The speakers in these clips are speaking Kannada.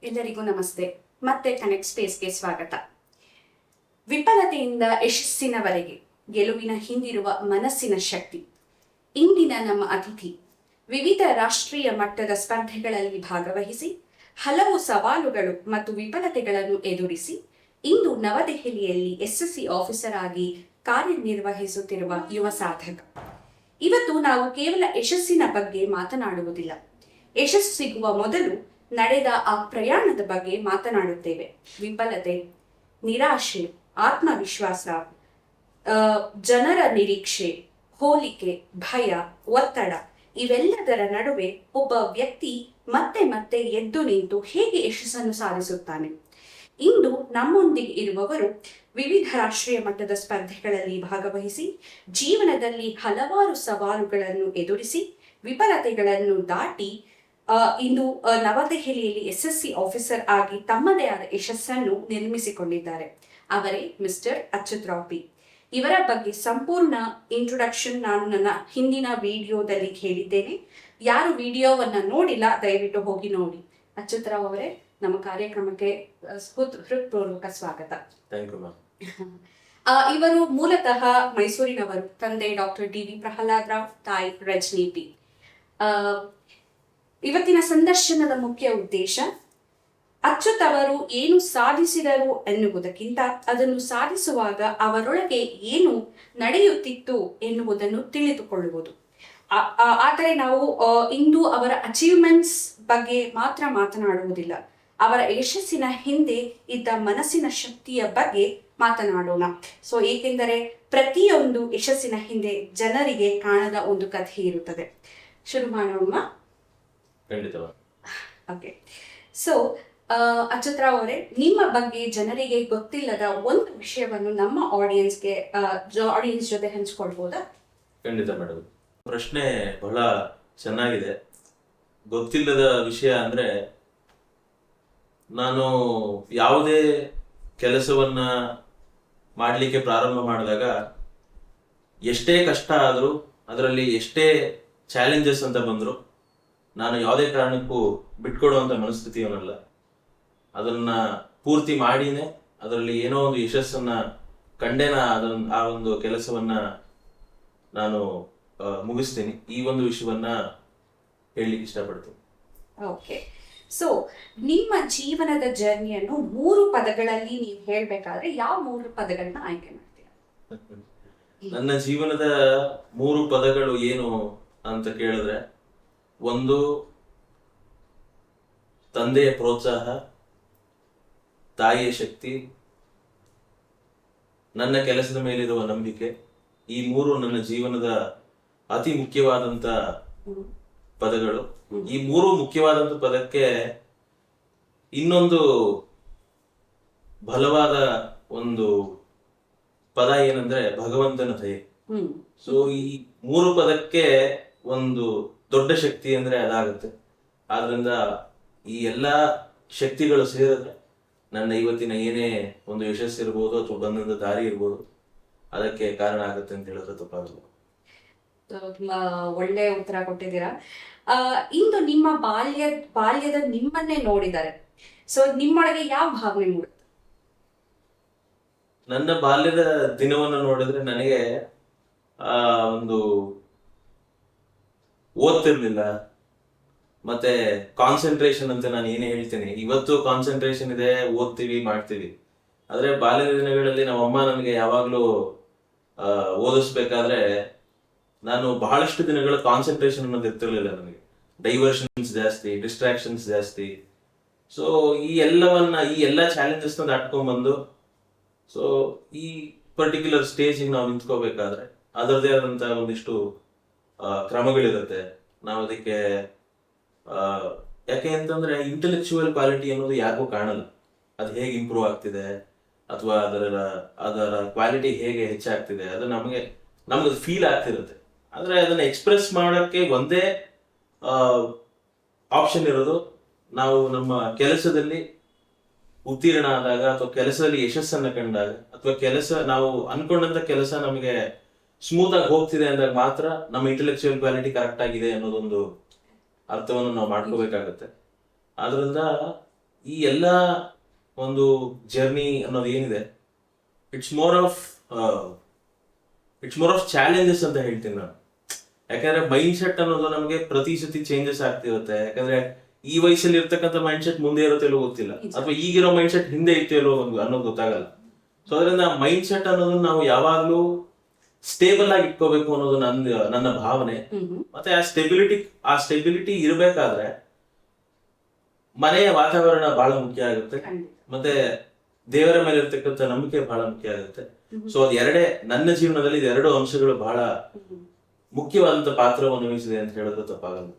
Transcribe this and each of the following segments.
ಎಲ್ಲರಿಗೂ ನಮಸ್ತೆ. ಮತ್ತೆ ಕನೆಕ್ಟ್ ಸ್ಪೇಸ್ಗೆ ಸ್ವಾಗತ. ವಿಫಲತೆಯಿಂದ ಯಶಸ್ಸಿನವರೆಗೆ ಗೆಲುವಿನ ಹಿಂದಿರುವ ಮನಸ್ಸಿನ ಶಕ್ತಿ. ಇಂದಿನ ನಮ್ಮ ಅತಿಥಿ ವಿವಿಧ ರಾಷ್ಟ್ರೀಯ ಮಟ್ಟದ ಸ್ಪರ್ಧೆಗಳಲ್ಲಿ ಭಾಗವಹಿಸಿ ಹಲವು ಸವಾಲುಗಳು ಮತ್ತು ವಿಫಲತೆಗಳನ್ನು ಎದುರಿಸಿ ಇಂದು ನವದೆಹಲಿಯಲ್ಲಿ ಎಸ್ಎಸ್ಸಿ ಆಫೀಸರ್ ಆಗಿ ಕಾರ್ಯನಿರ್ವಹಿಸುತ್ತಿರುವ ಯುವ ಸಾಧಕ. ಇವತ್ತು ನಾವು ಕೇವಲ ಯಶಸ್ಸಿನ ಬಗ್ಗೆ ಮಾತನಾಡುವುದಿಲ್ಲ, ಯಶಸ್ಸು ಸಿಗುವ ಮೊದಲು ನಡೆದ ಆ ಪ್ರಯಾಣದ ಬಗ್ಗೆ ಮಾತನಾಡುತ್ತೇವೆ. ವಿಫಲತೆ, ನಿರಾಶೆ, ಆತ್ಮವಿಶ್ವಾಸ, ಜನರ ನಿರೀಕ್ಷೆ, ಹೋಲಿಕೆ, ಭಯ, ಒತ್ತಡ ಇವೆಲ್ಲದರ ನಡುವೆ ಒಬ್ಬ ವ್ಯಕ್ತಿ ಮತ್ತೆ ಮತ್ತೆ ಎದ್ದು ನಿಂತು ಹೇಗೆ ಯಶಸ್ಸನ್ನು ಸಾಧಿಸುತ್ತಾನೆ. ಇಂದು ನಮ್ಮೊಂದಿಗೆ ಇರುವವರು ವಿವಿಧ ರಾಷ್ಟ್ರೀಯ ಮಟ್ಟದ ಸ್ಪರ್ಧೆಗಳಲ್ಲಿ ಭಾಗವಹಿಸಿ ಜೀವನದಲ್ಲಿ ಹಲವಾರು ಸವಾಲುಗಳನ್ನು ಎದುರಿಸಿ ವಿಫಲತೆಗಳನ್ನು ದಾಟಿ ಇಂದು ನವದೆಹಲಿಯಲ್ಲಿ ಎಸ್ಎಸ್ಸಿ ಆಫೀಸರ್ ಆಗಿ ತಮ್ಮದೇ ಆದ ಯಶಸ್ಸನ್ನು ನಿರ್ಮಿಸಿಕೊಂಡಿದ್ದಾರೆ. ಅವರೇ ಮಿಸ್ಟರ್ ಅಚ್ಯುತ್ ರಾವ್ ಪಿ. ಇವರ ಬಗ್ಗೆ ಸಂಪೂರ್ಣ ಇಂಟ್ರೊಡಕ್ಷನ್ ನಾನು ನನ್ನ ಹಿಂದಿನ ವಿಡಿಯೋದಲ್ಲಿ ಹೇಳಿದ್ದೇನೆ. ಯಾರು ವಿಡಿಯೋವನ್ನ ನೋಡಿಲ್ಲ ದಯವಿಟ್ಟು ಹೋಗಿ ನೋಡಿ. ಅಚ್ಯುತ್ ರಾವ್ ಅವರೇ, ನಮ್ಮ ಕಾರ್ಯಕ್ರಮಕ್ಕೆ ಹೃತ್ಪೂರ್ವಕ ಸ್ವಾಗತ. ಇವರು ಮೂಲತಃ ಮೈಸೂರಿನವರು. ತಂದೆ doctor D V Prahlad Rao, ತಾಯಿ ರಜನಿ ಪಿ. ಇವತ್ತಿನ ಸಂದರ್ಶನದ ಮುಖ್ಯ ಉದ್ದೇಶ ಅಚ್ಯುತ್ ಅವರು ಏನು ಸಾಧಿಸಿದರು ಎನ್ನುವುದಕ್ಕಿಂತ ಅದನ್ನು ಸಾಧಿಸುವಾಗ ಅವರೊಳಗೆ ಏನು ನಡೆಯುತ್ತಿತ್ತು ಎನ್ನುವುದನ್ನು ತಿಳಿದುಕೊಳ್ಳುವುದು. ಆದರೆ ನಾವು ಇಂದು ಅವರ ಅಚೀವ್ಮೆಂಟ್ಸ್ ಬಗ್ಗೆ ಮಾತ್ರ ಮಾತನಾಡುವುದಿಲ್ಲ, ಅವರ ಯಶಸ್ಸಿನ ಹಿಂದೆ ಇದ್ದ ಮನಸ್ಸಿನ ಶಕ್ತಿಯ ಬಗ್ಗೆ ಮಾತನಾಡೋಣ. ಏಕೆಂದರೆ ಪ್ರತಿಯೊಂದು ಯಶಸ್ಸಿನ ಹಿಂದೆ ಜನರಿಗೆ ಕಾಣದ ಒಂದು ಕಥೆ ಇರುತ್ತದೆ. ಶುರು ಮಾಡೋಣ. ಓಕೆ. ಅಚ್ಯುತ್ ರಾವ್ ಅವರೇ, ನಿಮ್ಮ ಬಗ್ಗೆ ಜನರಿಗೆ ಗೊತ್ತಿಲ್ಲದ ಒಂದು ವಿಷಯವನ್ನು ನಮ್ಮ ಆಡಿಯನ್ಸ್ ಜೊತೆ ಹಂಚಿಕೊಳ್ಬಹುದಾ? ಖಂಡಿತ ಮೇಡಮ್. ಪ್ರಶ್ನೆ ಬಹಳ ಚೆನ್ನಾಗಿದೆ. ಗೊತ್ತಿಲ್ಲದ ವಿಷಯ ಅಂದ್ರೆ, ನಾನು ಯಾವುದೇ ಕೆಲಸವನ್ನ ಮಾಡಲಿಕ್ಕೆ ಪ್ರಾರಂಭ ಮಾಡಿದಾಗ ಎಷ್ಟೇ ಕಷ್ಟ ಆದರೂ, ಅದರಲ್ಲಿ ಎಷ್ಟೇ ಚಾಲೆಂಜಸ್ ಅಂತ ಬಂದ್ರು, ನಾನು ಯಾವುದೇ ಕಾರಣಕ್ಕೂ ಬಿಟ್ಕೊಡುವಂತ ಮನಸ್ಥಿತಿಯವನಲ್ಲ. ಅದನ್ನ ಪೂರ್ತಿ ಮಾಡಿನೇ ಅದರಲ್ಲಿ ಏನೋ ಒಂದು ಯಶಸ್ಸನ್ನ ಕಂಡೇನ ಆ ಒಂದು ಕೆಲಸವನ್ನ ನಾನು ಮುಗಿಸ್ತೀನಿ. ಈ ಒಂದು ವಿಷಯವನ್ನ ಹೇಳಲಿಕ್ಕೆ ಇಷ್ಟಪಡ್ತೀನಿ. ಓಕೆ. ನಿಮ್ಮ ಜೀವನದ ಜರ್ನಿಯನ್ನು 3 ಪದಗಳಲ್ಲಿ ನೀವು ಹೇಳ್ಬೇಕಾದ್ರೆ ಯಾವ 3 ಪದಗಳನ್ನ ಆಯ್ಕೆ ಮಾಡ್ತೀರಾ? ನನ್ನ ಜೀವನದ 3 ಪದಗಳು ಏನು ಅಂತ ಕೇಳಿದ್ರೆ, ಒಂದು ತಂದೆಯ ಪ್ರೋತ್ಸಾಹ, ತಾಯಿಯ ಶಕ್ತಿ, ನನ್ನ ಕೆಲಸದ ಮೇಲಿರುವ ನಂಬಿಕೆ. ಈ 3 ನನ್ನ ಜೀವನದ ಅತಿ ಮುಖ್ಯವಾದಂತ ಪದಗಳು. ಈ 3 ಮುಖ್ಯವಾದಂತ ಪದಕ್ಕೆ ಇನ್ನೊಂದು ಬಲವಾದ ಒಂದು ಪದ ಏನಂದ್ರೆ ಭಗವಂತನ ದಯೆ. ಈ 3 ಪದಕ್ಕೆ ಒಂದು ದೊಡ್ಡ ಶಕ್ತಿ ಅಂದ್ರೆ ಅದಾಗುತ್ತೆ. ಆದ್ರಿಂದ ಈ ಎಲ್ಲಾ ಶಕ್ತಿಗಳು ಸೇರಿದ್ರೆ ನನ್ನ ಇವತ್ತಿನ ಏನೇ ಒಂದು ಯಶಸ್ಸು ಇರ್ಬೋದು ಅಥವಾ ಬಂದಂತ ದಾರಿ ಇರ್ಬೋದು, ಅದಕ್ಕೆ ಕಾರಣ ಆಗುತ್ತೆ ಅಂತ ಹೇಳಿದ್ರೆ ತಪ್ಪಾಗಲ್ಲ. ತುಂಬಾ ಒಳ್ಳೆ ಉತ್ತರ ಕೊಟ್ಟಿದ್ದೀರಾ. ಇಂದು ನಿಮ್ಮ ಬಾಲ್ಯದ ನಿಮ್ಮನ್ನೇ ನೋಡಿದ್ದಾರೆ. ನಿಮ್ಮೊಳಗೆ ಯಾವ ಭಾವನೆ ಮೂಡುತ್ತೆ? ನನ್ನ ಬಾಲ್ಯದ ದಿನವನ್ನು ನೋಡಿದ್ರೆ ನನಗೆ ಒಂದು ಓದ್ತಿರ್ಲಿಲ್ಲ, ಮತ್ತೆ ಕಾನ್ಸಂಟ್ರೇಷನ್ ಅಂತ ನಾನು ಏನೇ ಹೇಳ್ತೀನಿ. ಇವತ್ತು ಕಾನ್ಸಂಟ್ರೇಷನ್ ಇದೆ, ಓದ್ತೀವಿ, ಮಾಡ್ತೀವಿ. ಆದ್ರೆ ಬಾಲ್ಯದ ದಿನಗಳಲ್ಲಿ ನಮ್ಮಮ್ಮ ನನಗೆ ಯಾವಾಗ್ಲೂ ಓದಿಸ್ಬೇಕಾದ್ರೆ ನಾನು ಬಹಳಷ್ಟು ದಿನಗಳ ಕಾನ್ಸಂಟ್ರೇಷನ್ ಅನ್ನೋದು ಇರ್ತಿರ್ಲಿಲ್ಲ. ನನಗೆ ಡೈವರ್ಷನ್ಸ್ ಜಾಸ್ತಿ, ಡಿಸ್ಟ್ರಾಕ್ಷನ್ಸ್ ಜಾಸ್ತಿ. ಈ ಎಲ್ಲ ಚಾಲೆಂಜಸ್ ದಾಟ್ಕೊಂಡ್ಬಂದು ಈ ಪರ್ಟಿಕ್ಯುಲರ್ ಸ್ಟೇಜಿಗೆ ನಾವು ನಿಂತ್ಕೋಬೇಕಾದ್ರೆ ಅದರದೇ ಆದಂತ ಒಂದಿಷ್ಟು ಕ್ರಮಗಳಿರುತ್ತೆ. ನಾವು ಅದಕ್ಕೆ ಯಾಕೆ ಅಂತಂದ್ರೆ ಇಂಟೆಲೆಕ್ಚುವಲ್ ಕ್ವಾಲಿಟಿ ಅನ್ನೋದು ಯಾರಿಗೂ ಕಾಣಲ್ಲ. ಅದು ಹೇಗೆ ಇಂಪ್ರೂವ್ ಆಗ್ತಿದೆ ಅಥವಾ ಅದರ ಕ್ವಾಲಿಟಿ ಹೇಗೆ ಹೆಚ್ಚಾಗ್ತಿದೆ ಅದು ನಮಗೆ ಫೀಲ್ ಆಗ್ತಿರುತ್ತೆ. ಆದ್ರೆ ಅದನ್ನ ಎಕ್ಸ್ಪ್ರೆಸ್ ಮಾಡಕ್ಕೆ ಒಂದೇ ಆಪ್ಷನ್ ಇರೋದು, ನಾವು ನಮ್ಮ ಕೆಲಸದಲ್ಲಿ ಉತ್ತೀರ್ಣ ಆದಾಗ ಅಥವಾ ಕೆಲಸದಲ್ಲಿ ಯಶಸ್ಸನ್ನ ಕಂಡಾಗ ಅಥವಾ ನಾವು ಅನ್ಕೊಂಡಂತ ಕೆಲಸ ನಮಗೆ ಸ್ಮೂತ್ ಆಗಿ ಹೋಗ್ತಿದೆ ಅಂದಾಗ ಮಾತ್ರ ನಮ್ಮ ಇಂಟೆಲೆಕ್ಚುಯಲ್ ಕ್ವಾಲಿಟಿ ಕರೆಕ್ಟ್ ಆಗಿದೆ ಅನ್ನೋದೊಂದು ಅರ್ಥವನ್ನು ನಾವು ಮಾಡ್ಕೋಬೇಕಾಗತ್ತೆ. ಆದ್ರಿಂದ ಈ ಎಲ್ಲ ಒಂದು ಜರ್ನಿ ಅನ್ನೋದು ಏನಿದೆ, ಇಟ್ಸ್ ಮೋರ್ ಆಫ್ ಚಾಲೆಂಜಸ್ ಅಂತ ಹೇಳ್ತೀನಿ ನಾನು. ಯಾಕಂದ್ರೆ ಮೈಂಡ್ ಸೆಟ್ ಅನ್ನೋದು ನಮಗೆ ಪ್ರತಿ ಸತಿ ಚೇಂಜಸ್ ಆಗ್ತಿರುತ್ತೆ. ಯಾಕಂದ್ರೆ ಈ ವಯಸ್ಸಲ್ಲಿ ಇರ್ತಕ್ಕಂಥ ಮೈಂಡ್ ಸೆಟ್ ಮುಂದೆ ಇರುತ್ತೋ ಇಲ್ಲೋ ಗೊತ್ತಿಲ್ಲ, ಅಥವಾ ಈಗಿರೋ ಮೈಂಡ್ ಸೆಟ್ ಹಿಂದೆ ಇತ್ತೋ ಇಲ್ಲೋ ಅನ್ನೋದು ಗೊತ್ತಾಗಲ್ಲ. ಸೊ ಅದರಿಂದ ಮೈಂಡ್ ಸೆಟ್ ಅನ್ನೋದನ್ನ ನಾವು ಯಾವಾಗ್ಲೂ ಸ್ಟೇಬಲ್ ಆಗಿ ಇಟ್ಕೋಬೇಕು ಅನ್ನೋದು ನನ್ನ ಭಾವನೆ. ಮತ್ತೆ ಆ ಸ್ಟೆಬಿಲಿಟಿ ಇರಬೇಕಾದ್ರೆ ಮನೆಯ ವಾತಾವರಣ ಬಹಳ ಮುಖ್ಯ ಆಗುತ್ತೆ, ಮತ್ತೆ ದೇವರ ಮೇಲೆ ಇರ್ತಕ್ಕಂಥ ನಂಬಿಕೆ ಬಹಳ ಮುಖ್ಯ ಆಗುತ್ತೆ. ಸೊ ಅದ್ ಎರಡೇ ನನ್ನ ಜೀವನದಲ್ಲಿ ಇದೆರಡು ಅಂಶಗಳು ಬಹಳ ಮುಖ್ಯವಾದಂತ ಪಾತ್ರವನ್ನು ವಹಿಸಿದೆ ಅಂತ ಹೇಳಿದ್ರೆ ತಪ್ಪಾಗಲ್ಲ.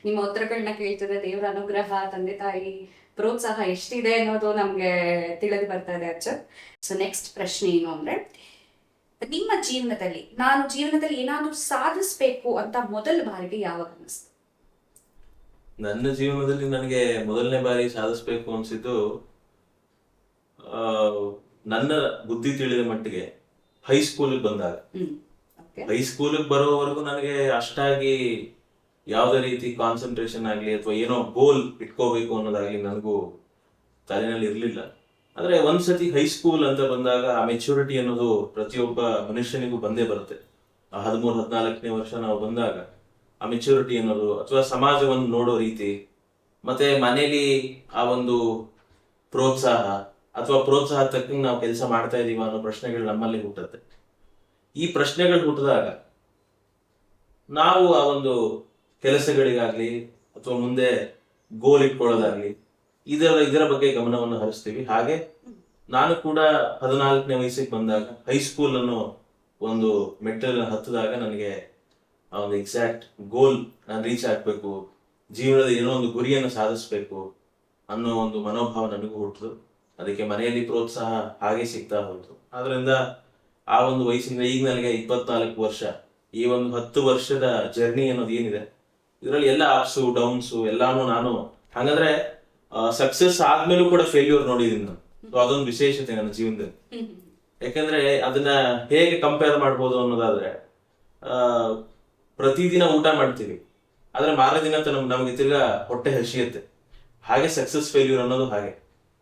ನಿಮ್ಮ ಉತ್ತರಗಳನ್ನ ಕೇಳ್ತಿದ್ರೆ ದೇವರ ಅನುಗ್ರಹ, ತಂದೆ ತಾಯಿ ಪ್ರೋತ್ಸಾಹ ಎಷ್ಟಿದೆ ಅನ್ನೋದು ನಮ್ಗೆ ತಿಳಿದು ಬರ್ತಾ ಇದೆ ಅಚ್ಚ. ಸೊ ನೆಕ್ಸ್ಟ್ ಪ್ರಶ್ನೆ ಏನು ಅಂದ್ರೆ, ನಿಮ್ಮ ಜೀವನದಲ್ಲಿ ನಾನು ಜೀವನದಲ್ಲಿ ಏನಾದ್ರೂ ಸಾಧಿಸ್ಬೇಕು ಅಂತ ಮೊದಲ ಬಾರಿಗೆ ಯಾವಾಗ ಅನಿಸ್ತು? ನನ್ನ ಜೀವನದಲ್ಲಿ ನನಗೆ ಮೊದಲನೇ ಬಾರಿ ಸಾಧಿಸ್ಬೇಕು ಅನ್ಸಿದ್ದು ನನ್ನ ಬುದ್ಧಿ ತಿಳಿದ ಮಟ್ಟಿಗೆ ಹೈಸ್ಕೂಲಿಗೆ ಬಂದಾಗ. ಹೈಸ್ಕೂಲಿಗೆ ಬರೋವರೆಗೂ ನನಗೆ ಅಷ್ಟಾಗಿ ಯಾವುದೇ ರೀತಿ ಕಾನ್ಸಂಟ್ರೇಷನ್ ಆಗ್ಲಿ ಅಥವಾ ಏನೋ ಗೋಲ್ ಇಟ್ಕೋಬೇಕು ಅನ್ನೋದಾಗ್ಲಿ ನನಗೂ ತಲೆನಲ್ಲಿ ಇರ್ಲಿಲ್ಲ. ಆದ್ರೆ ಒಂದ್ಸತಿ ಹೈಸ್ಕೂಲ್ ಅಂತ ಬಂದಾಗ ಆ ಮೆಚುರಿಟಿ ಅನ್ನೋದು ಪ್ರತಿಯೊಬ್ಬ ಮನುಷ್ಯನಿಗೂ ಬಂದೇ ಬರುತ್ತೆ. 13-14ನೇ ವರ್ಷ ನಾವು ಬಂದಾಗ ಆ ಮೆಚುರಿಟಿ ಅನ್ನೋದು, ಅಥವಾ ಸಮಾಜವನ್ನು ನೋಡೋ ರೀತಿ, ಮತ್ತೆ ಮನೇಲಿ ಆ ಒಂದು ಪ್ರೋತ್ಸಾಹ ಅಥವಾ ಪ್ರೋತ್ಸಾಹ ತಕ್ಕಂಗೆ ನಾವು ಕೆಲಸ ಮಾಡ್ತಾ ಇದೀವ ಅನ್ನೋ ಪ್ರಶ್ನೆಗಳು ನಮ್ಮಲ್ಲಿ ಹುಟ್ಟುತ್ತೆ. ಈ ಪ್ರಶ್ನೆಗಳು ಹುಟ್ಟಿದಾಗ ನಾವು ಆ ಒಂದು ಕೆಲಸಗಳಿಗಾಗ್ಲಿ ಅಥವಾ ಮುಂದೆ ಗೋಲ್ ಇಟ್ಕೊಳ್ಳೋದಾಗ್ಲಿ ಇದರ ಬಗ್ಗೆ ಗಮನವನ್ನು ಹರಿಸ್ತೀವಿ. ಹಾಗೆ ನಾನು ಕೂಡ 14ನೇ ವಯಸ್ಸಿಗೆ ಬಂದಾಗ ಹೈಸ್ಕೂಲ್ ಅನ್ನೋ ಒಂದು ಮೆಟ್ಟಲನ್ನು ಹತ್ತಿದಾಗ ನನಗೆ ಆ ಒಂದು ಎಕ್ಸಾಕ್ಟ್ ಗೋಲ್ ನಾನು ರೀಚ್ ಆಗ್ಬೇಕು, ಜೀವನದ ಏನೋ ಒಂದು ಗುರಿಯನ್ನು ಸಾಧಿಸ್ಬೇಕು ಅನ್ನೋ ಒಂದು ಮನೋಭಾವ ನನಗೂ ಹುಟ್ಟಿತು. ಅದಕ್ಕೆ ಮನೆಯಲ್ಲಿ ಪ್ರೋತ್ಸಾಹ ಹಾಗೆ ಸಿಗ್ತಾ ಹೋಯ್ತು. ಆದ್ರಿಂದ ಆ ಒಂದು ವಯಸ್ಸಿಂದ ಈಗ ನನಗೆ 24 ವರ್ಷ, ಈ ಒಂದು 10 ವರ್ಷದ ಜರ್ನಿ ಅನ್ನೋದು ಏನಿದೆ ಇದರಲ್ಲಿ ಎಲ್ಲ ಅಪ್ಸು ಡೌನ್ಸು ಎಲ್ಲಾನು ನಾನು, ಹಾಗಂದ್ರೆ ಸಕ್ಸಸ್ ಆದ್ಮೇಲೂ ಕೂಡ ಫೇಲ್ಯೂರ್ ನೋಡಿದೀನಿ ನಾನು. ಸೊ ಅದೊಂದು ವಿಶೇಷತೆ ನನ್ನ ಜೀವನದಲ್ಲಿ. ಯಾಕಂದ್ರೆ ಅದನ್ನ ಹೇಗೆ ಕಂಪೇರ್ ಮಾಡ್ಬೋದು ಅನ್ನೋದಾದ್ರೆ, ಪ್ರತಿದಿನ ಊಟ ಮಾಡ್ತೀವಿ, ಆದ್ರೆ ಮಾರನೇ ದಿನ ನಮ್ಗೆ ತಿರ್ಗಾ ಹೊಟ್ಟೆ ಹಸಿಯುತ್ತೆ. ಹಾಗೆ ಸಕ್ಸಸ್ ಫೇಲ್ಯೂರ್ ಅನ್ನೋದು ಹಾಗೆ.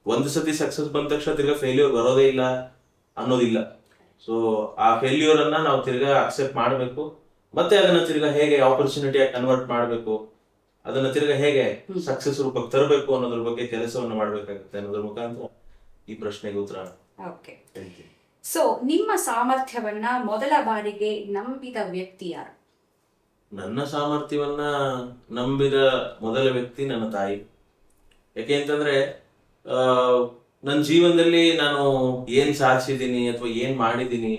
ಒಂದು ಸತಿ ಸಕ್ಸಸ್ ಬಂದ ತಕ್ಷಣ ತಿರ್ಗಾ ಫೇಲ್ಯೂರ್ ಬರೋದೇ ಇಲ್ಲ ಅನ್ನೋದಿಲ್ಲ. ಸೊ ಆ ಫೇಲ್ಯೂರ್ ಅನ್ನ ನಾವು ತಿರ್ಗಾ ಅಕ್ಸೆಪ್ಟ್ ಮಾಡಬೇಕು, ಮತ್ತೆ ಅದನ್ನ ತಿರ್ಗಾ ಹೇಗೆ ಆಪರ್ಚುನಿಟಿಯಾಗಿ ಕನ್ವರ್ಟ್ ಮಾಡಬೇಕು, ಅದನ್ನ ತಿರ್ಗಾ ಹೇಗೆ ಸಕ್ಸಸ್ ರೂಪಕ್ಕೆ ತರಬೇಕು ಅನ್ನೋದ್ರ ಬಗ್ಗೆ ಕೆಲಸವನ್ನು ಮಾಡ್ಬೇಕಾಗುತ್ತೆ ಅನ್ನೋದ್ರ ಮುಖಾಂತರ ಈ ಪ್ರಶ್ನೆಗೆ ಉತ್ತರ. ಸೊ ನಿಮ್ಮ ಸಾಮರ್ಥ್ಯವನ್ನ ಮೊದಲ ಬಾರಿಗೆ ನಂಬಿದ ವ್ಯಕ್ತಿ ಯಾರು? ನನ್ನ ಸಾಮರ್ಥ್ಯವನ್ನ ನಂಬಿದ ಮೊದಲ ವ್ಯಕ್ತಿ ನನ್ನ ತಾಯಿ. ಯಾಕೆ ಅಂತಂದ್ರೆ ನನ್ನ ಜೀವನದಲ್ಲಿ ನಾನು ಏನ್ ಸಾಧಿಸಿದ್ದೀನಿ ಅಥವಾ ಏನ್ ಮಾಡಿದ್ದೀನಿ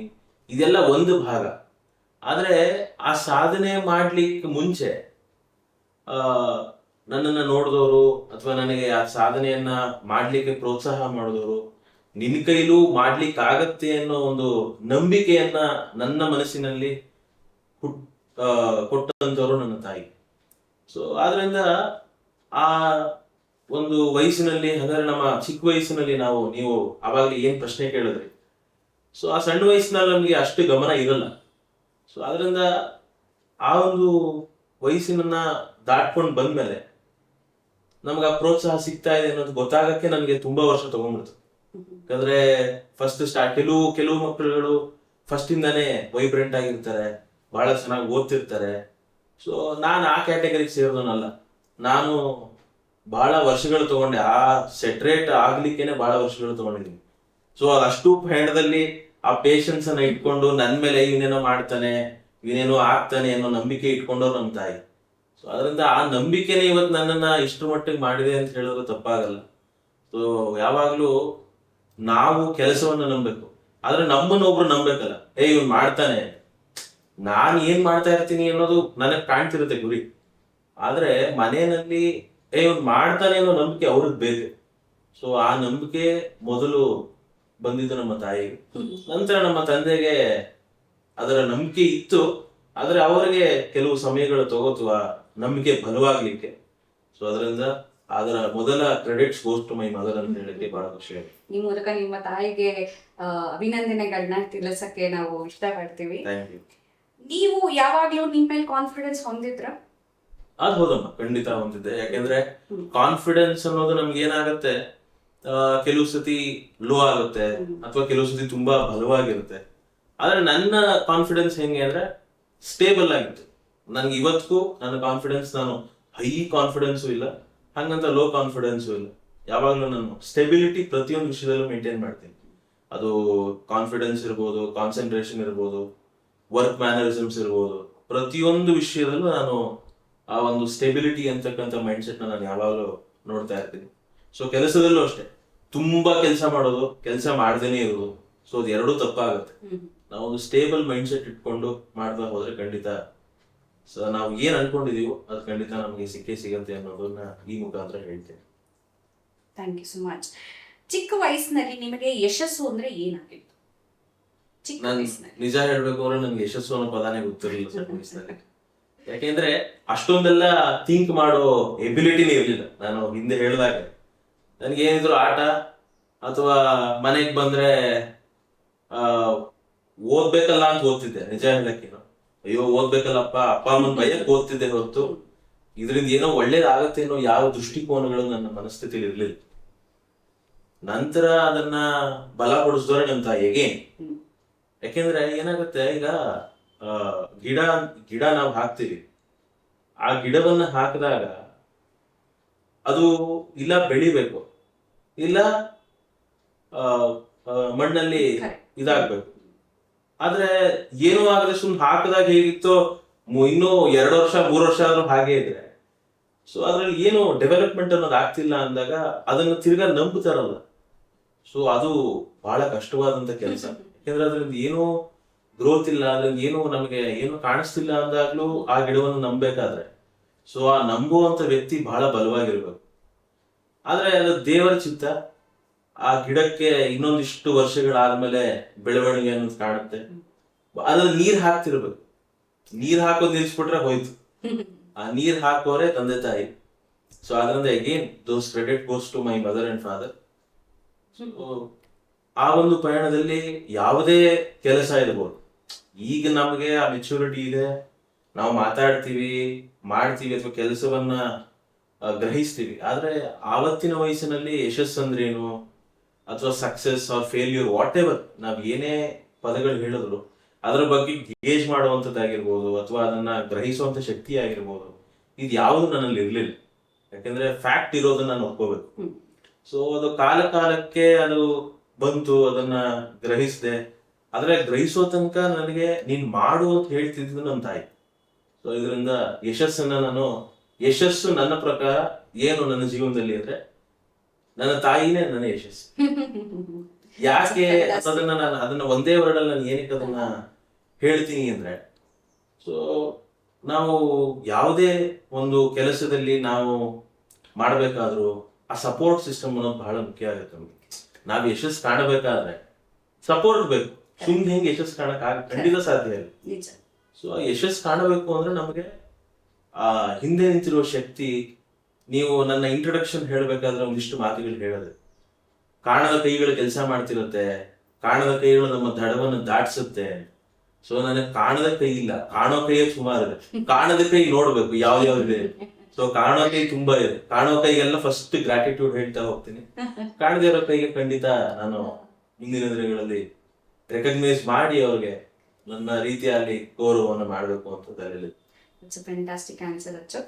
ಇದೆಲ್ಲ ಒಂದು ಭಾಗ. ಆದ್ರೆ ಆ ಸಾಧನೆ ಮಾಡ್ಲಿಕ್ಕೆ ಮುಂಚೆ ನನ್ನನ್ನು ನೋಡಿದವರು ಅಥವಾ ನನಗೆ ಆ ಸಾಧನೆಯನ್ನ ಮಾಡ್ಲಿಕ್ಕೆ ಪ್ರೋತ್ಸಾಹ ಮಾಡಿದವರು, ನಿನ್ನ ಕೈಲೂ ಮಾಡ್ಲಿಕ್ಕೆ ಆಗತ್ತೆ ಅನ್ನೋ ಒಂದು ನಂಬಿಕೆಯನ್ನ ನನ್ನ ಮನಸ್ಸಿನಲ್ಲಿ ಕೊಟ್ಟಂತವರು ನನ್ನ ತಾಯಿ. ಸೊ ಆದ್ರಿಂದ ಆ ಒಂದು ವಯಸ್ಸಿನಲ್ಲಿ, ಅಂದ್ರೆ ನಮ್ಮ ಚಿಕ್ಕ ವಯಸ್ಸಿನಲ್ಲಿ ನೀವು ಅವಾಗಲೇ ಏನ್ ಪ್ರಶ್ನೆ ಕೇಳಿದ್ರಿ, ಸೊ ಆ ಸಣ್ಣ ವಯಸ್ಸಿನಲ್ಲಿ ನಮ್ಗೆ ಅಷ್ಟು ಗಮನ ಇರಲ್ಲ. ಸೊ ಆದ್ರಿಂದ ಆ ಒಂದು ವಯಸ್ಸಿನನ್ನ ದಾಟ್ಕೊಂಡು ಬಂದ್ಮೇಲೆ ನಮ್ಗೆ ಆ ಪ್ರೋತ್ಸಾಹ ಸಿಗ್ತಾ ಇದೆ ಅನ್ನೋದು ಗೊತ್ತಾಗಕ್ಕೆ ನನ್ಗೆ ತುಂಬಾ ವರ್ಷ ತಗೊಂಡ್ಬಿಡ್ತು. ಯಾಕಂದ್ರೆ ಫಸ್ಟ್ ಸ್ಟಾರ್ಟ್ ಕೆಲವು ಮಕ್ಕಳುಗಳು ಫಸ್ಟ್ ಇಂದಾನೆ ವೈಬ್ರೆಂಟ್ ಆಗಿರ್ತಾರೆ, ಬಹಳ ಚೆನ್ನಾಗಿ ಓದ್ತಿರ್ತಾರೆ. ಸೊ ನಾನು ಆ ಕ್ಯಾಟಗರಿಗೆ ಸೇರಿದವನಲ್ಲ. ನಾನು ಬಹಳ ವರ್ಷಗಳು ತಗೊಂಡೆ, ಆ ಸೆಟ್ರೇಟ್ ಆಗ್ಲಿಕ್ಕೇನೆ ಬಹಳ ವರ್ಷಗಳು ತಗೊಂಡಿದ್ದೀನಿ. ಸೊ ಅಷ್ಟು ಹೆಣದಲ್ಲಿ ಆ ಪೇಷನ್ಸ್ ಅನ್ನ ಇಟ್ಕೊಂಡು ನನ್ ಮೇಲೆ ಇವನೇನೋ ಮಾಡ್ತಾನೆ, ಇವನೇನೋ ಆಗ್ತಾನೆ ಅನ್ನೋ ನಂಬಿಕೆ ಇಟ್ಕೊಂಡವ್ರು ನಮ್ಮ ತಾಯಿ. ಸೊ ಅದರಿಂದ ಆ ನಂಬಿಕೆನೇ ಇವತ್ತು ನನ್ನನ್ನ ಇಷ್ಟು ಮಟ್ಟಿಗೆ ಮಾಡಿದೆ ಅಂತ ಹೇಳಿದ್ರು ತಪ್ಪಾಗಲ್ಲ. ಸೊ ಯಾವಾಗ್ಲೂ ನಾವು ಕೆಲಸವನ್ನ ನಂಬಬೇಕು, ಆದ್ರೆ ನಮ್ಮನ್ನ ಒಬ್ರು ನಂಬೇಕಲ್ಲ. ಇವ್ನು ಮಾಡ್ತಾನೆ, ನಾನ್ ಏನ್ ಮಾಡ್ತಾ ಇರ್ತೀನಿ ಅನ್ನೋದು ನನಗ್ ಕಾಣ್ತಿರುತ್ತೆ ಗುರಿ. ಆದ್ರೆ ಮನೆಯಲ್ಲಿ ಇವ್ನು ಮಾಡ್ತಾನೆ ಅನ್ನೋ ನಂಬಿಕೆ ಅವ್ರಿಗೆ ಬೇಕು. ಸೊ ಆ ನಂಬಿಕೆ ಮೊದಲು ಬಂದಿದ್ದು ನಮ್ಮ ತಾಯಿಗೆ, ನಂತರ ನಮ್ಮ ತಂದೆಗೆ ಅದರ ನಂಬಿಕೆ ಇತ್ತು. ಆದ್ರೆ ಅವರಿಗೆ ಕೆಲವು ಸಮಯಗಳು ತಗೋತು ಆ ನಂಬಿಕೆ ಬಲವಾಗ್ಲಿಕ್ಕೆ. ಸೊ ಅದರಿಂದ ಅದರ ಮೊದಲ credits goes to my mother ಅಂತ ಹೇಳಿಕ್ಕೆ ಬಹಳ ಖುಷಿ ಆಗಿದೆ. ಈ ಮೂಲಕ ನಿಮ್ಮ ತಾಯಿಗೆ ಅಭಿನಂದನೆಗಳನ್ನ ತಿಳಿಸಕ್ಕೆ ನಾವು ಇಷ್ಟಪಡ್ತೀವಿ. Thank you. ನೀವು ಯಾವಾಗ್ಲೂ ನಿಮ್ಮ ಮೇಲೆ ಕಾನ್ಫಿಡೆನ್ಸ್ ಹೊಂದಿದ್ರ? ಅದು ಹೌದಮ್ಮ, ಖಂಡಿತ ಹೊಂದಿದ್ದೆ. ಯಾಕೆಂದ್ರೆ ಕಾನ್ಫಿಡೆನ್ಸ್ ಅನ್ನೋದು ನಮ್ಗೆ ಏನಾಗುತ್ತೆ, ಕೆಲವು ಸತಿ ಲೋ ಆಗುತ್ತೆ ಅಥವಾ ಕೆಲವು ಸತಿ ತುಂಬಾ ಬಲವಾಗಿರುತ್ತೆ. ಆದ್ರೆ ನನ್ನ ಕಾನ್ಫಿಡೆನ್ಸ್ ಹೆಂಗೆ ಅಂದ್ರೆ ಸ್ಟೇಬಲ್ ಆಗಿತ್ತು. ನನ್ಗೆ ಇವತ್ತಿಗೂ ನನ್ನ ಕಾನ್ಫಿಡೆನ್ಸ್, ನಾನು ಹೈ ಕಾನ್ಫಿಡೆನ್ಸು ಇಲ್ಲ, ಹಂಗಂತ ಲೋ ಕಾನ್ಫಿಡೆನ್ಸು ಇಲ್ಲ. ಯಾವಾಗ್ಲೂ ನಾನು ಸ್ಟೆಬಿಲಿಟಿ ಪ್ರತಿಯೊಂದು ವಿಷಯದಲ್ಲೂ ಮೇಂಟೈನ್ ಮಾಡ್ತೀನಿ. ಅದು ಕಾನ್ಫಿಡೆನ್ಸ್ ಇರ್ಬೋದು, ಕಾನ್ಸಂಟ್ರೇಷನ್ ಇರ್ಬೋದು, ವರ್ಕ್ ಮ್ಯಾನರಿಸಮ್ಸ್ ಇರ್ಬೋದು, ಪ್ರತಿಯೊಂದು ವಿಷಯದಲ್ಲೂ ನಾನು ಆ ಒಂದು ಸ್ಟೆಬಿಲಿಟಿ ಅಂತಕ್ಕಂಥ ಮೈಂಡ್ ಸೆಟ್ ನಾನು ಯಾವಾಗಲೂ ನೋಡ್ತಾ ಇರ್ತೀನಿ. ಸೊ ಕೆಲಸದಲ್ಲೂ ಅಷ್ಟೇ, ತುಂಬಾ ಕೆಲಸ ಮಾಡೋದು, ಕೆಲಸ ಮಾಡ್ದೇನೆ ಇರೋದು, ಸೊ ಅದು ಎರಡೂ ತಪ್ಪಾಗುತ್ತೆ. ನಾವು ಒಂದು ಸ್ಟೇಬಲ್ ಮೈಂಡ್ ಸೆಟ್ ಇಟ್ಕೊಂಡು ಮಾಡ್ತಾ ಹೋದ್ರೆ ಖಂಡಿತ ಸೊ ನಾವು ಏನ್ ಅನ್ಕೊಂಡಿದೀವೋ ಅದು ಖಂಡಿತ ನಮಗೆ ಸಿಕ್ಕೇ ಸಿಗತ್ತೆ ಅನ್ನೋದನ್ನ ಈ ಮುಖಾಂತರ ಹೇಳ್ತೇನೆ. Thank you so much. ಚಿಕ್ಕ ವಯಸ್ಸಿನಲ್ಲಿ ನಿಮಗೆ ಯಶಸ್ಸು ಅಂದ್ರೆ ಏನಾಗಿತ್ತು? ಚಿಕ್ಕ ನನ್ ವಯಸ್ಸಿನಲ್ಲಿ ನಿಜ ಹೇಳ್ಬೇಕು ಅಂದ್ರೆ ನನ್ಗೆ ಯಶಸ್ಸು ಅನ್ನೋ ಪದಾನೇ ಗೊತ್ತಿರಲಿಲ್ಲ ಸಣ್ಣ ವಯಸ್ಸಿನಲ್ಲಿ. ಯಾಕೆಂದ್ರೆ ಅಷ್ಟೊಂದೆಲ್ಲ ಥಿಂಕ್ ಮಾಡೋ ಎಬಿಲಿಟಿನೇ ಇರ್ಲಿಲ್ಲ. ನಾನು ಹಿಂದೆ ಹೇಳಿದಾಗ ನನ್ಗೆ ಏನಿದ್ರು ಆಟ ಅಥವಾ ಮನೆಗ್ ಬಂದ್ರೆ ಆ ಓದ್ಬೇಕಲ್ಲ ಅಂತ ಓದ್ತಿದ್ದೆ. ನಿಜ ಹೇಳಕ್ಕೇನು, ಅಯ್ಯೋ ಓದ್ಬೇಕಲ್ಲಪ್ಪ ಅಪ್ಪ ಅಮ್ಮನ ಭಯಕ್ಕೆ ಓದ್ತಿದ್ದೆ ಹೊರತು ಇದರಿಂದ ಏನೋ ಒಳ್ಳೇದಾಗತ್ತೇನೋ ಯಾವ ದೃಷ್ಟಿಕೋನಗಳು ನನ್ನ ಮನಸ್ಥಿತಿಲಿ ಇರ್ಲಿಲ್ಲ. ನಂತರ ಅದನ್ನ ಬಲಪಡಿಸಿದವ್ರೆ ನಮ್ಮ ತಾಯಿಗೆ. ಯಾಕೆಂದ್ರೆ ಏನಾಗುತ್ತೆ, ಈಗ ಗಿಡ ನಾವು ಹಾಕ್ತಿವಿ, ಆ ಗಿಡವನ್ನ ಹಾಕಿದಾಗ ಅದು ಇಲ್ಲ ಬೆಳಿಬೇಕು, ಇಲ್ಲ ಮಣ್ಣಲ್ಲಿ ಇದಾಗ್ಬೇಕು. ಆದ್ರೆ ಏನೂ ಆಗದೆ ಸುಮ್ನೆ ಹಾಕಿದಾಗ ಹೇಗಿತ್ತೋ ಇನ್ನೂ 2 ವರ್ಷ 3 ವರ್ಷ ಆದ್ರೂ ಹಾಗೆ ಇದ್ರೆ, ಸೊ ಅದ್ರಲ್ಲಿ ಏನು ಡೆವಲಪ್ಮೆಂಟ್ ಅನ್ನೋದು ಆಗ್ತಿಲ್ಲ ಅಂದಾಗ ಅದನ್ನ ತಿರ್ಗಾ ನಂಬುತ್ತಾರಲ್ಲ, ಸೊ ಅದು ಬಹಳ ಕಷ್ಟವಾದಂತ ಕೆಲಸ. ಯಾಕಂದ್ರೆ ಅದ್ರಿಂದ ಏನೋ ಗ್ರೋತ್ ಇಲ್ಲ, ಅದ್ರಿಂದ ಏನೋ ನಮಗೆ ಏನು ಕಾಣಿಸ್ತಿಲ್ಲ ಅಂದಾಗ್ಲೂ ಆ ಗಿಡವನ್ನು ನಂಬೇಕಾದ್ರೆ, ಸೊ ಆ ನಂಬುವಂತ ವ್ಯಕ್ತಿ ಬಹಳ ಬಲವಾಗಿರ್ಬೇಕು. ಆದ್ರೆ ಅದು ದೇವರ ಚಿತ್ತ, ಆ ಗಿಡಕ್ಕೆ ಇನ್ನೊಂದಿಷ್ಟು ವರ್ಷಗಳಾದ್ಮೇಲೆ ಬೆಳವಣಿಗೆ ಅನ್ನೋದು ಕಾಣುತ್ತೆ. ಅದ್ರಲ್ಲಿ ನೀರ್ ಹಾಕ್ತಿರ್ಬೇಕು. ನೀರ್ ಹಾಕೋದ್ ನಿಲ್ಸ್ಬಿಟ್ರೆ ಹೋಯ್ತು. ಆ ನೀರ್ ಹಾಕೋರೆ ತಂದೆ ತಾಯಿ. ಸೊ ಅದರಿಂದ again those credit goes to my mother and father. ಆ ಒಂದು ಪಯಣದಲ್ಲಿ ಯಾವುದೇ ಕೆಲಸ ಇರ್ಬೋದು, ಈಗ ನಮಗೆ ಆ ಮೆಚುರಿಟಿ ಇದೆ, ನಾವು ಮಾತಾಡ್ತೀವಿ, ಮಾಡ್ತೀವಿ ಅಥವಾ ಕೆಲಸವನ್ನ ಗ್ರಹಿಸ್ತೀವಿ. ಆದ್ರೆ ಆವತ್ತಿನ ವಯಸ್ಸಿನಲ್ಲಿ ಯಶಸ್ಸಂದ್ರೇನು ಅಥವಾ success or failure whatever ನಾವ್ ಏನೇ ಪದಗಳು ಹೇಳಿದ್ರು ಅದ್ರ ಬಗ್ಗೆ ಗೇಜ್ ಮಾಡುವಂಥದ್ದಾಗಿರ್ಬೋದು ಅಥವಾ ಅದನ್ನ ಗ್ರಹಿಸುವಂತ ಶಕ್ತಿ ಆಗಿರ್ಬೋದು, ಇದು ಯಾವುದು ನನ್ನಲ್ಲಿ ಇರ್ಲಿಲ್ಲ. ಯಾಕಂದ್ರೆ ಫ್ಯಾಕ್ಟ್ ಇರೋದನ್ನ ನಾನು ಒಪ್ಕೋಬೇಕು. ಸೊ ಅದು ಕಾಲಕ್ಕೆ ಅದು ಬಂತು, ಅದನ್ನ ಗ್ರಹಿಸಿದೆ. ಆದ್ರೆ ಗ್ರಹಿಸೋ ತನಕ ನನಗೆ ನೀನ್ ಮಾಡು ಅಂತ ಹೇಳ್ತಿದ್ದು ನನ್ನ ತಾಯಿ. ಸೊ ಇದರಿಂದ ಯಶಸ್ಸು ನನ್ನ ಪ್ರಕಾರ ಏನು ನನ್ನ ಜೀವನದಲ್ಲಿ ಅಂದ್ರೆ ನನ್ನ ತಾಯಿನೇ ನನ್ನ ಯಶಸ್ಸು. ಯಾಕೆ ಅದನ್ನ ನಾನು ಅದನ್ನ ಒಂದೇ ವರ್ಡಲ್ಲಿ ನಾನು ಏನಕ್ಕೆ ಅದನ್ನ ಹೇಳ್ತೀನಿ ಅಂದ್ರೆ, ಸೊ ನಾವು ಯಾವುದೇ ಒಂದು ಕೆಲಸದಲ್ಲಿ ನಾವು ಮಾಡ್ಬೇಕಾದ್ರೂ ಆ ಸಪೋರ್ಟ್ ಸಿಸ್ಟಮ್ ಅನ್ನೋದು ಬಹಳ ಮುಖ್ಯ ಆಗುತ್ತೆ ನಮಗೆ. ನಾವ್ ಯಶಸ್ಸು ಕಾಣಬೇಕಾದ್ರೆ ಸಪೋರ್ಟ್ ಬೇಕು. ಸುಮ್ನೆ ಹೆಂಗೆ ಯಶಸ್ಸು ಕಾಣಕ್ ಖಂಡಿತ ಸಾಧ್ಯ ಇಲ್ಲ. ಸೊ ಯಶಸ್ಸು ಕಾಣಬೇಕು ಅಂದ್ರೆ ನಮಗೆ ಆ ಹಿಂದೆ ನಿಂತಿರುವ ಶಕ್ತಿ. ನೀವು ನನ್ನ ಇಂಟ್ರೊಡಕ್ಷನ್ ಹೇಳ್ಬೇಕಾದ್ರೆ ಒಂದಿಷ್ಟು ಮಾತುಗಳು ಹೇಳೋದು, ಕಾಣದ ಕೈಗಳು ಕೆಲಸ ಮಾಡ್ತಿರುತ್ತೆ, ಕಾಣದ ಕೈಗಳು ನಮ್ಮ ದಡವನ್ನು ದಾಟಿಸುತ್ತೆ. ಸೊ ನನಗೆ ಕಾಣದ ಕೈ ಇಲ್ಲ, ಕಾಣೋ ಕೈಯೇ ಸುಮಾರು ಇದೆ. ಕಾಣದ ಕೈ ನೋಡ್ಬೇಕು ಯಾವ್ಯಾವ್ದಿದೆ. ಸೊ ಕಾಣೋ ಕೈ ತುಂಬಾ ಇದೆ. ಕಾಣೋ ಕೈಗೆಲ್ಲ ಫಸ್ಟ್ ಗ್ರಾಟಿಟ್ಯೂಡ್ ಹೇಳ್ತಾ ಹೋಗ್ತೀನಿ. ಕಾಣದೇ ಇರೋ ಕೈಗೆ ಖಂಡಿತ ನಾನು ಮುಂದಿನ ದಿನಗಳಲ್ಲಿ ರೆಕಗ್ನೈಸ್ ಮಾಡಿ ಅವ್ರಿಗೆ ನನ್ನ ರೀತಿಯಲ್ಲಿ ಗೌರವವನ್ನು ಮಾಡಬೇಕು ಅಂತ ಹೇಳಿದೆ. ಇಟ್ಸ್ ಅ ಫ್ಯಾಂಟಾಸ್ಟಿಕ್ ಆನ್ಸರ್ ಅಚ್ಚು.